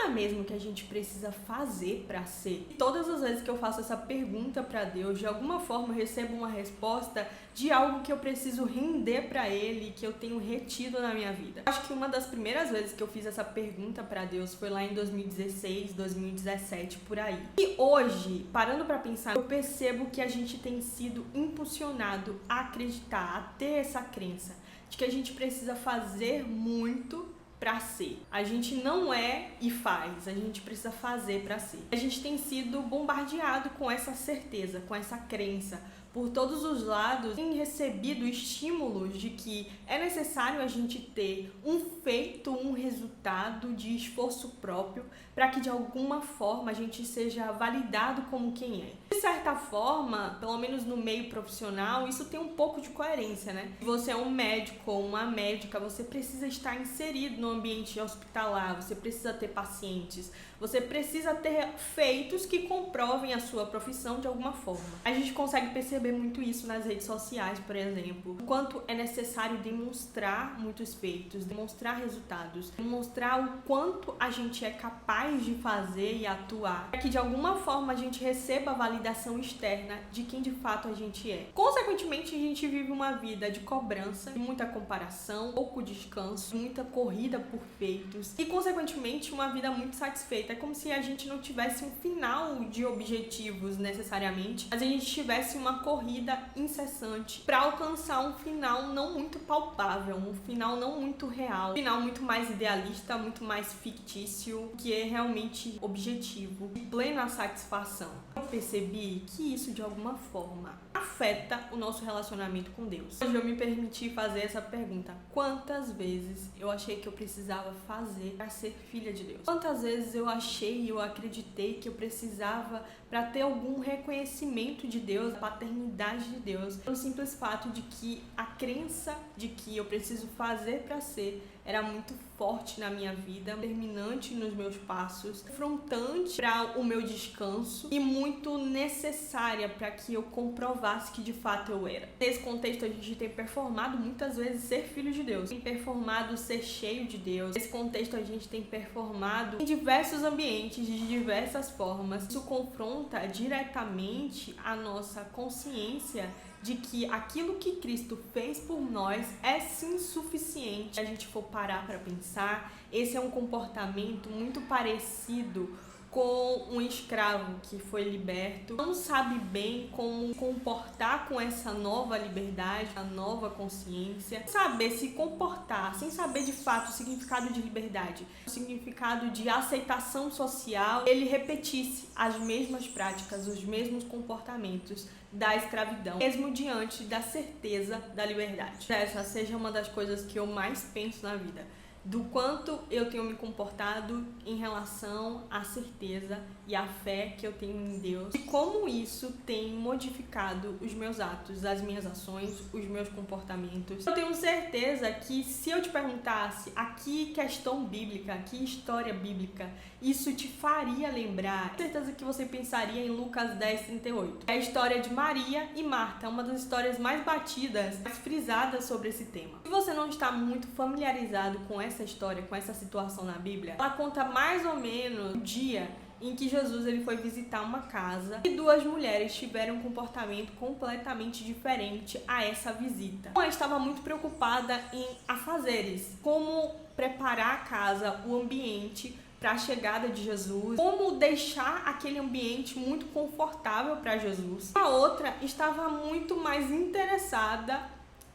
é mesmo que a gente precisa fazer para ser? E todas as vezes que eu faço essa pergunta para Deus, de alguma forma eu recebo uma resposta de algo que eu preciso render para Ele, que eu tenho retido na minha vida. Acho que uma das primeiras vezes que eu fiz essa pergunta para Deus foi lá em 2016, 2017, por aí. E hoje, parando para pensar, eu percebo que a gente tem sido impulsionado a acreditar, a ter essa crença de que a gente precisa fazer muito para ser. A gente não é e faz, a gente precisa fazer para ser. A gente tem sido bombardeado com essa certeza, com essa crença. Por todos os lados, tem recebido estímulos de que é necessário a gente ter um feito, um resultado de esforço próprio para que de alguma forma a gente seja validado como quem é. De certa forma, pelo menos no meio profissional, isso tem um pouco de coerência, né? Se você é um médico ou uma médica, você precisa estar inserido no ambiente hospitalar, você precisa ter pacientes, você precisa ter feitos que comprovem a sua profissão de alguma forma. A gente consegue perceber muito isso nas redes sociais, por exemplo. O quanto é necessário demonstrar muitos feitos, demonstrar resultados, demonstrar o quanto a gente é capaz de fazer e atuar, para que de alguma forma a gente receba a validação externa de quem de fato a gente é. Consequentemente, a gente vive uma vida de cobrança, de muita comparação, pouco descanso, muita corrida por feitos e, consequentemente, uma vida muito satisfeita. É como se a gente não tivesse um final de objetivos necessariamente, mas a gente tivesse uma corrida incessante para alcançar um final não muito palpável, um final não muito real, um final muito mais idealista, muito mais fictício, que é realmente objetivo e plena satisfação. Eu percebi que isso de alguma forma afeta o nosso relacionamento com Deus. Hoje eu me permiti fazer essa pergunta: quantas vezes eu achei que eu precisava fazer para ser filha de Deus? Quantas vezes eu achei e eu acreditei que eu precisava para ter algum reconhecimento de Deus, a paternidade de Deus, pelo simples fato de que a crença de que eu preciso fazer para ser era muito forte na minha vida, determinante nos meus passos, confrontante para o meu descanso e muito necessária para que eu comprovasse que de fato eu era. Nesse contexto, a gente tem performado muitas vezes ser filho de Deus, tem performado ser cheio de Deus. Nesse contexto, a gente tem performado em diversos ambientes, de diversas formas. Isso confronta diretamente a nossa consciência de que aquilo que Cristo fez por nós é sim suficiente. Se a gente for parar para pensar, esse é um comportamento muito parecido com um escravo que foi liberto, não sabe bem como comportar com essa nova liberdade, a nova consciência, saber se comportar, sem saber de fato o significado de liberdade, o significado de aceitação social, ele repetisse as mesmas práticas, os mesmos comportamentos da escravidão, mesmo diante da certeza da liberdade. Essa seja uma das coisas que eu mais penso na vida, do quanto eu tenho me comportado em relação à certeza e à fé que eu tenho em Deus e como isso tem modificado os meus atos, as minhas ações, os meus comportamentos. Eu tenho certeza que se eu te perguntasse a que questão bíblica, que história bíblica isso te faria lembrar, tenho certeza que você pensaria em Lucas 10:38. É a história de Maria e Marta, uma das histórias mais batidas, mais frisadas sobre esse tema. Se você não está muito familiarizado com essa história, com essa situação na Bíblia, ela conta mais ou menos o dia em que Jesus ele foi visitar uma casa e duas mulheres tiveram um comportamento completamente diferente a essa visita. Uma estava muito preocupada em afazeres, como preparar a casa, o ambiente para a chegada de Jesus, como deixar aquele ambiente muito confortável para Jesus. A outra estava muito mais interessada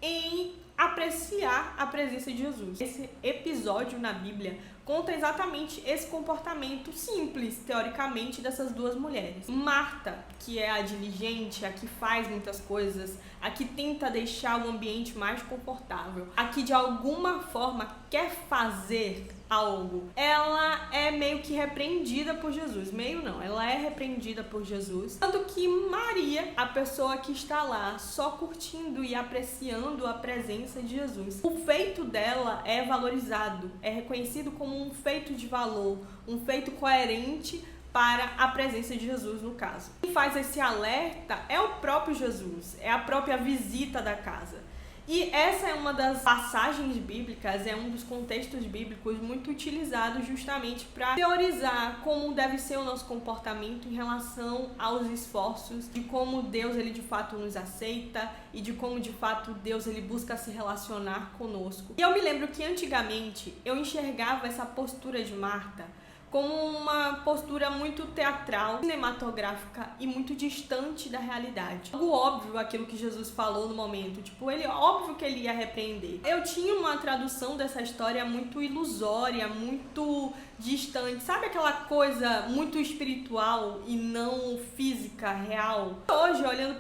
em apreciar a presença de Jesus. Esse episódio na Bíblia conta exatamente esse comportamento simples, teoricamente, dessas duas mulheres. Marta, que é a diligente, a que faz muitas coisas, a que tenta deixar o ambiente mais confortável, a que de alguma forma quer fazer algo, ela é meio que repreendida por Jesus. Meio não, ela é repreendida por Jesus. Tanto que Maria, a pessoa que está lá só curtindo e apreciando a presença de Jesus, o feito dela é valorizado, é reconhecido como um feito de valor, um feito coerente para a presença de Jesus no caso. Quem faz esse alerta é o próprio Jesus, é a própria visita da casa. E essa é uma das passagens bíblicas, é um dos contextos bíblicos muito utilizados justamente para teorizar como deve ser o nosso comportamento em relação aos esforços, de como Deus ele de fato nos aceita e de como de fato Deus ele busca se relacionar conosco. E eu me lembro que antigamente eu enxergava essa postura de Marta como uma postura muito teatral, cinematográfica e muito distante da realidade. Algo óbvio aquilo que Jesus falou no momento, tipo, óbvio que ele ia repreender. Eu tinha uma tradução dessa história muito ilusória, muito distante, sabe aquela coisa muito espiritual e não física, real? Hoje, olhando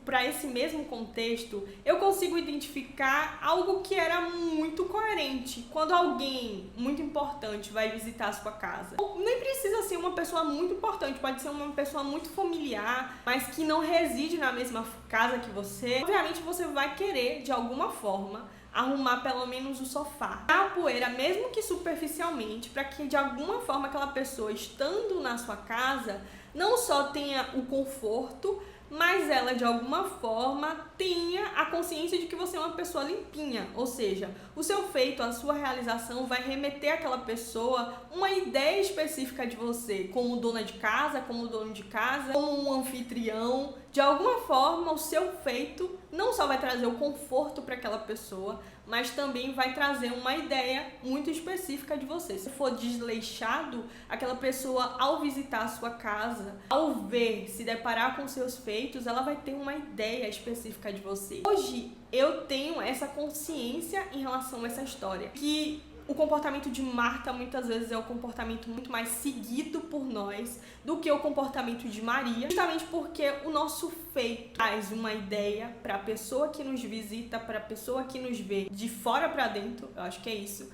para esse mesmo contexto, eu consigo identificar algo que era muito coerente. Quando alguém muito importante vai visitar a sua casa, nem precisa ser uma pessoa muito importante, pode ser uma pessoa muito familiar, mas que não reside na mesma casa que você, obviamente você vai querer, de alguma forma, arrumar pelo menos o sofá, a poeira, mesmo que superficialmente, para que de alguma forma aquela pessoa, estando na sua casa, não só tenha o conforto, mas ela de alguma forma tenha a consciência de que você é uma pessoa limpinha, ou seja, o seu feito, a sua realização vai remeter àquela pessoa uma ideia específica de você, como dona de casa, como dono de casa, como um anfitrião. De alguma forma, o seu feito não só vai trazer o conforto para aquela pessoa, mas também vai trazer uma ideia muito específica de você. Se for desleixado, aquela pessoa, ao visitar a sua casa, ao ver, se deparar com seus feitos, ela vai ter uma ideia específica de você. Hoje, eu tenho essa consciência em relação a essa história, que o comportamento de Marta muitas vezes é o comportamento muito mais seguido por nós do que o comportamento de Maria, justamente porque o nosso feito traz uma ideia para a pessoa que nos visita, para a pessoa que nos vê de fora para dentro, eu acho que é isso,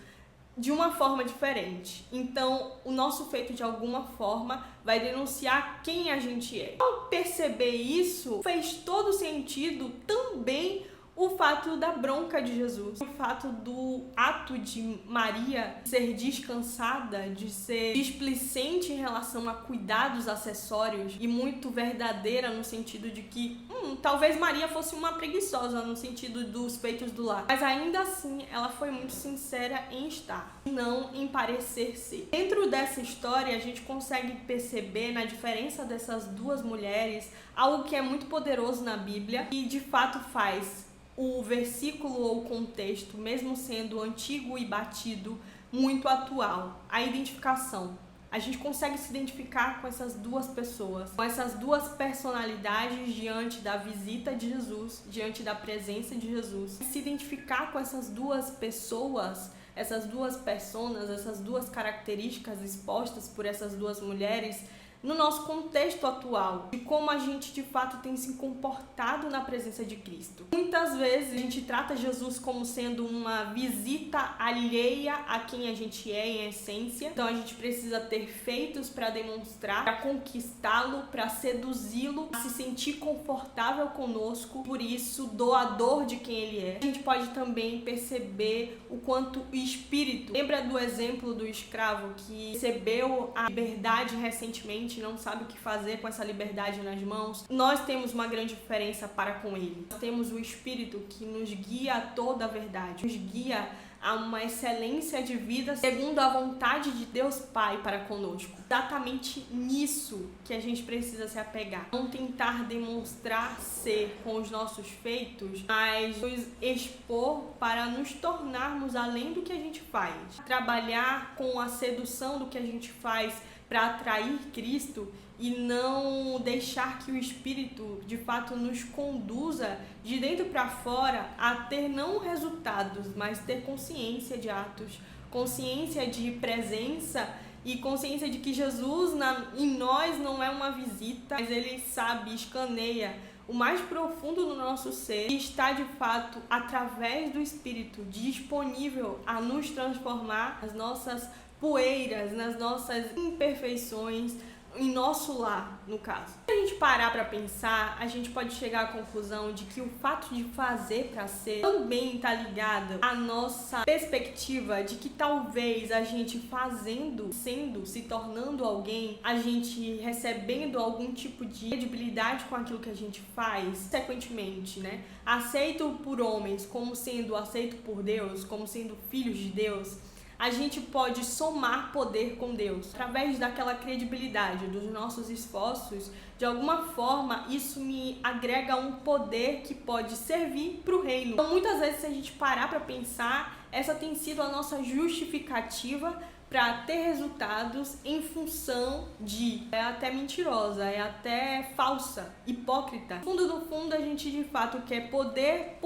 de uma forma diferente. Então, o nosso feito de alguma forma vai denunciar quem a gente é. Ao perceber isso, fez todo sentido também o fato da bronca de Jesus, o fato do ato de Maria ser descansada, de ser displicente em relação a cuidados acessórios e muito verdadeira no sentido de que talvez Maria fosse uma preguiçosa no sentido dos feitos do lar, mas ainda assim ela foi muito sincera em estar, não em parecer ser. Dentro dessa história a gente consegue perceber na diferença dessas duas mulheres algo que é muito poderoso na Bíblia e de fato faz o versículo ou o contexto, mesmo sendo antigo e batido, muito atual. A identificação. A gente consegue se identificar com essas duas pessoas, com essas duas personalidades diante da visita de Jesus, diante da presença de Jesus. Se identificar com essas duas pessoas, essas duas personas, essas duas características expostas por essas duas mulheres, no nosso contexto atual, de como a gente de fato tem se comportado na presença de Cristo. Muitas vezes a gente trata Jesus como sendo uma visita alheia a quem a gente é em essência, então a gente precisa ter feitos para demonstrar, para conquistá-lo, para seduzi-lo, a se sentir confortável conosco, por isso doador de quem ele é. A gente pode também perceber o quanto o Espírito, lembra do exemplo do escravo que recebeu a liberdade recentemente, não sabe o que fazer com essa liberdade nas mãos? Nós temos uma grande diferença para com ele. Nós temos o Espírito que nos guia a toda a verdade, nos guia a uma excelência de vida segundo a vontade de Deus Pai para conosco. Exatamente nisso que a gente precisa se apegar. Não tentar demonstrar ser com os nossos feitos, mas nos expor para nos tornarmos além do que a gente faz. Trabalhar com a sedução do que a gente faz para atrair Cristo e não deixar que o Espírito de fato nos conduza de dentro para fora a ter não resultados, mas ter consciência de atos, consciência de presença e consciência de que Jesus em nós não é uma visita, mas ele sabe, escaneia o mais profundo do nosso ser e está de fato através do Espírito disponível a nos transformar nas nossas poeiras, nas nossas imperfeições, em nosso lar, no caso. Se a gente parar para pensar, a gente pode chegar à conclusão de que o fato de fazer para ser também está ligado à nossa perspectiva de que talvez a gente fazendo, sendo, se tornando alguém, a gente recebendo algum tipo de credibilidade com aquilo que a gente faz, consequentemente, né? Aceito por homens como sendo aceito por Deus, como sendo filhos de Deus, a gente pode somar poder com Deus. Através daquela credibilidade, dos nossos esforços, de alguma forma, isso me agrega um poder que pode servir para o reino. Então, muitas vezes, se a gente parar para pensar, essa tem sido a nossa justificativa para ter resultados em função de... É até mentirosa, é até falsa, hipócrita. No fundo do fundo, a gente de fato quer poder,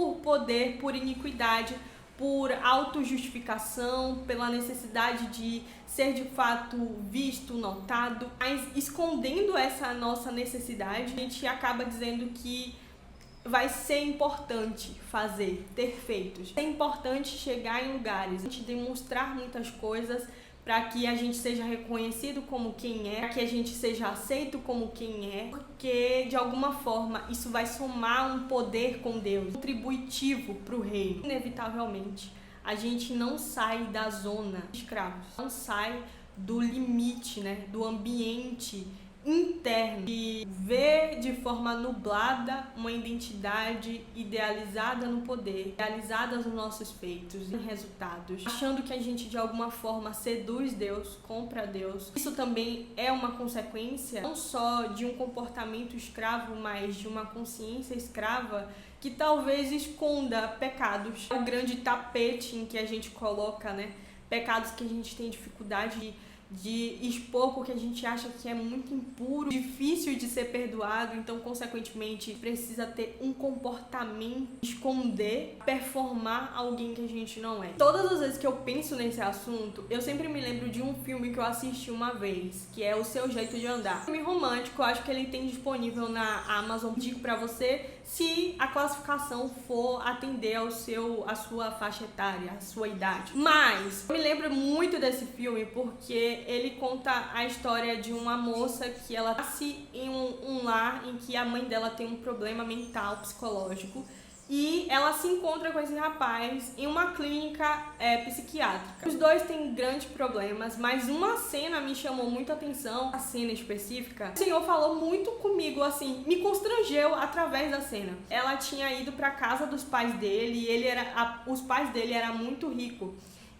por iniquidade, por autojustificação, pela necessidade de ser de fato visto, notado, mas escondendo essa nossa necessidade, a gente acaba dizendo que vai ser importante fazer, ter feitos. É importante chegar em lugares, a gente demonstrar muitas coisas para que a gente seja reconhecido como quem é, para que a gente seja aceito como quem é, porque de alguma forma isso vai somar um poder com Deus, contributivo para o reino. Inevitavelmente, a gente não sai da zona de escravos, não sai do limite, né, do ambiente interno, de ver de forma nublada uma identidade idealizada no poder, idealizada nos nossos feitos e resultados, achando que a gente de alguma forma seduz Deus, compra Deus. Isso também é uma consequência não só de um comportamento escravo, mas de uma consciência escrava que talvez esconda pecados. É o grande tapete em que a gente coloca, né? Pecados que a gente tem dificuldade de expor porque a gente acha que é muito impuro, difícil de ser perdoado, então consequentemente precisa ter um comportamento, esconder, performar alguém que a gente não é. Todas as vezes que eu penso nesse assunto, eu sempre me lembro de um filme que eu assisti uma vez, que é O Seu Jeito de Andar. Um filme romântico, eu acho que ele tem disponível na Amazon. Digo pra você, se a classificação for atender à sua faixa etária, à sua idade. Mas eu me lembro muito desse filme porque ele conta a história de uma moça que ela nasce em um lar em que a mãe dela tem um problema mental, psicológico, e ela se encontra com esse rapaz em uma clínica psiquiátrica. Os dois têm grandes problemas, mas uma cena me chamou muito a atenção, a cena específica. O Senhor falou muito comigo, assim, me constrangeu através da cena. Ela tinha ido para casa dos pais dele e os pais dele eram muito ricos.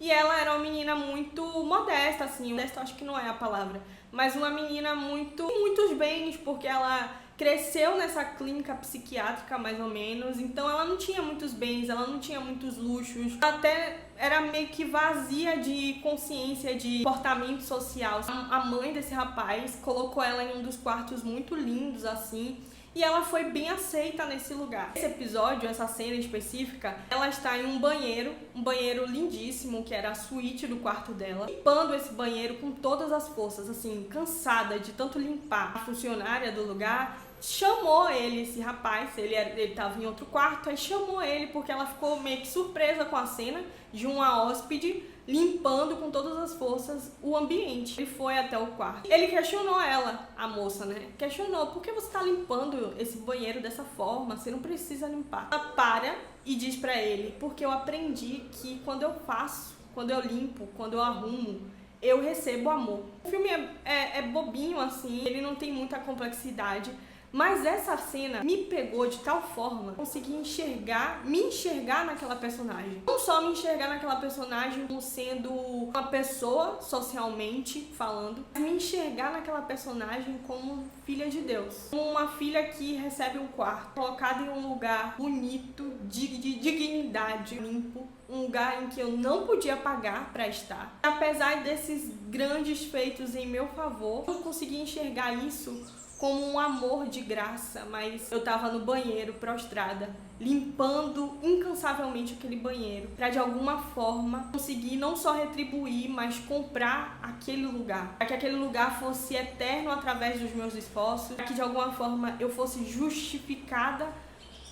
E ela era uma menina muito modesta, assim, modesta acho que não é a palavra, mas uma menina muitos bens, porque ela cresceu nessa clínica psiquiátrica, mais ou menos, então ela não tinha muitos bens, ela não tinha muitos luxos, até era meio que vazia de consciência, de comportamento social. A mãe desse rapaz colocou ela em um dos quartos muito lindos, assim, e ela foi bem aceita nesse lugar. Esse episódio, essa cena específica, ela está em um banheiro lindíssimo, que era a suíte do quarto dela, limpando esse banheiro com todas as forças, assim, cansada de tanto limpar. A funcionária do lugar chamou ele, esse rapaz, ele estava em outro quarto, aí chamou ele porque ela ficou meio que surpresa com a cena de uma hóspede limpando com todas as forças o ambiente. Ele foi até o quarto. Ele questionou ela, a moça, né? Questionou, por que você tá limpando esse banheiro dessa forma? Você não precisa limpar. Ela para e diz pra ele, porque eu aprendi que quando eu faço, quando eu limpo, quando eu arrumo, eu recebo amor. O filme é bobinho, assim, ele não tem muita complexidade, mas essa cena me pegou de tal forma, consegui me enxergar naquela personagem. Não só me enxergar naquela personagem como sendo uma pessoa socialmente falando, mas me enxergar naquela personagem como filha de Deus. Como uma filha que recebe um quarto, colocada em um lugar bonito, de dignidade, limpo, um lugar em que eu não podia pagar para estar. Apesar desses grandes feitos em meu favor, eu consegui enxergar isso como um amor de graça, mas eu tava no banheiro prostrada, limpando incansavelmente aquele banheiro, para de alguma forma conseguir não só retribuir, mas comprar aquele lugar, para que aquele lugar fosse eterno através dos meus esforços, para que de alguma forma eu fosse justificada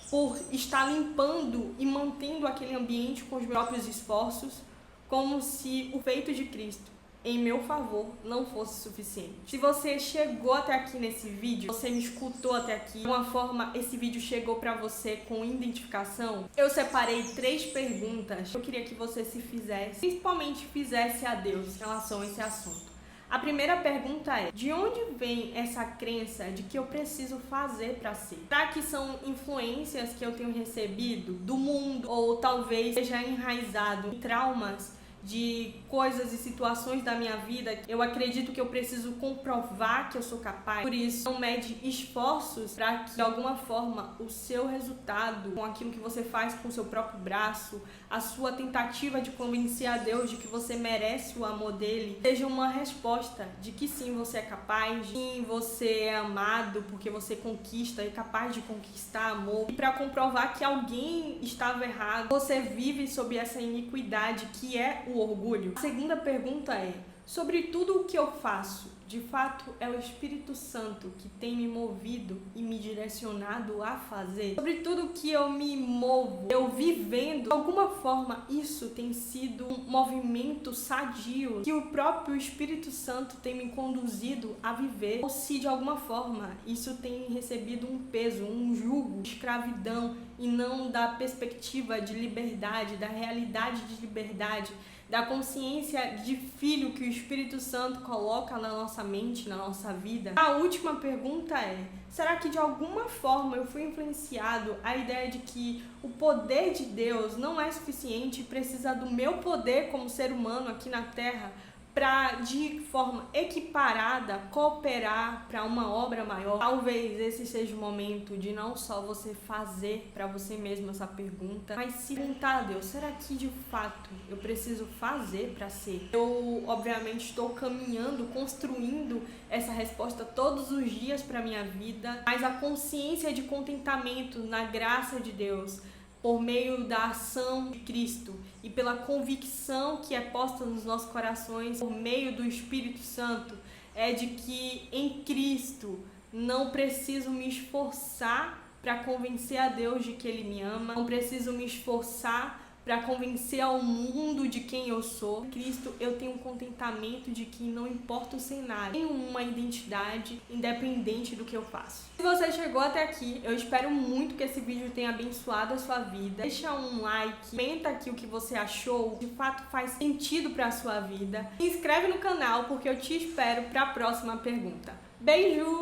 por estar limpando e mantendo aquele ambiente com os meus próprios esforços, como se o feito de Cristo em meu favor não fosse suficiente. Se você chegou até aqui nesse vídeo, você me escutou até aqui, de uma forma esse vídeo chegou pra você com identificação, eu separei 3 perguntas que eu queria que você se fizesse, principalmente fizesse a Deus em relação a esse assunto. A primeira pergunta é: de onde vem essa crença de que eu preciso fazer para ser? Será que são influências que eu tenho recebido do mundo, ou talvez seja enraizado em traumas de coisas e situações da minha vida? Eu acredito que eu preciso comprovar que eu sou capaz, por isso não mede esforços para que de alguma forma o seu resultado, com aquilo que você faz com o seu próprio braço, a sua tentativa de convencer a Deus de que você merece o amor dele, seja uma resposta de que sim, você é capaz, sim, você é amado porque você conquista, é capaz de conquistar amor. E para comprovar que alguém estava errado, você vive sob essa iniquidade que é o orgulho. A segunda pergunta é: sobre tudo o que eu faço, de fato é o Espírito Santo que tem me movido e me direcionado a fazer? Sobre tudo que eu me movo, eu vivendo, de alguma forma isso tem sido um movimento sadio que o próprio Espírito Santo tem me conduzido a viver? Ou se de alguma forma isso tem recebido um peso, um jugo de escravidão e não da perspectiva de liberdade, da realidade de liberdade, da consciência de filho que o Espírito Santo coloca na nossa mente, na nossa vida? A última pergunta é: será que de alguma forma eu fui influenciado a ideia de que o poder de Deus não é suficiente e precisa do meu poder como ser humano aqui na Terra para, de forma equiparada, cooperar para uma obra maior? Talvez esse seja o momento de não só você fazer para você mesmo essa pergunta, mas se perguntar a Deus: será que de fato eu preciso fazer para ser? Eu, obviamente, estou caminhando, construindo essa resposta todos os dias para minha vida, mas a consciência de contentamento na graça de Deus, por meio da ação de Cristo e pela convicção que é posta nos nossos corações por meio do Espírito Santo, é de que em Cristo não preciso me esforçar para convencer a Deus de que Ele me ama, não preciso me esforçar para convencer ao mundo de quem eu sou. Em Cristo eu tenho um contentamento de que não importa o cenário, tenho uma identidade independente do que eu faço. Se você chegou até aqui, eu espero muito que esse vídeo tenha abençoado a sua vida. Deixa um like, comenta aqui o que você achou, de fato faz sentido para a sua vida. Se inscreve no canal porque eu te espero para a próxima pergunta. Beijo!